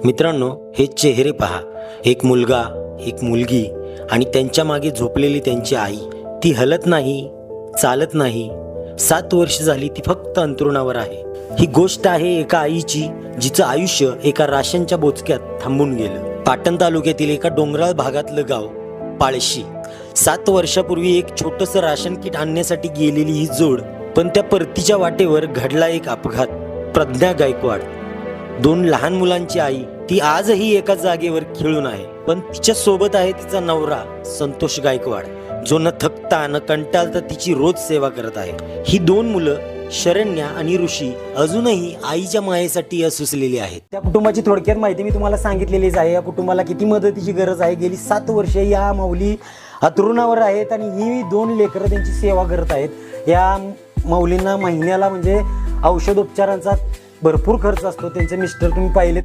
मित्रांनो, हे चेहरे पहा. एक मुलगा, एक मुलगी आणि त्यांच्या मागे झोपलेली त्यांची आई. ती हलत नाही, चालत नाही. 7 वर्ष झाली ती फक्त अंथरुणावर आहे. ही गोष्ट आहे एका आईची, जिचं आयुष्य एका राशनच्या बोचक्यात थांबून गेलं. पाटण तालुक्यातील एका डोंगराळ भागातलं गाव पाळशी. 7 वर्षापूर्वी एक छोटंसं राशन किट आणण्यासाठी गेलेली ही जोड, पण त्या परतीच्या वाटेवर घडला एक अपघात. प्रज्ञा गायकवाड, 2 लहान मुलांची आई, ती आजही एका जागेवर खेळून आहे. पण तिच्या सोबत आहे तिचा नवरा संतोष गायकवाड, जो न थकता न कंटाळता तिची रोज सेवा करत आहे. ही 2 मुलं शरण्या आणि ऋषी अजूनही आईच्या मायेसाठी असुसलेली आहेत. त्या कुटुंबाची थोडक्यात माहिती मी तुम्हाला सांगितलेलीच आहे. या कुटुंबाला किती मदतीची गरज आहे. गेली 7 वर्षे या माऊली अंथरुणावर आहेत आणि ही 2 लेकरं त्यांची सेवा करत आहेत. या माऊलींना महिन्याला म्हणजे औषधोपचारांचा भरपूर खर्च असतो. त्यांचे मिस्टर तुम्ही पाहिले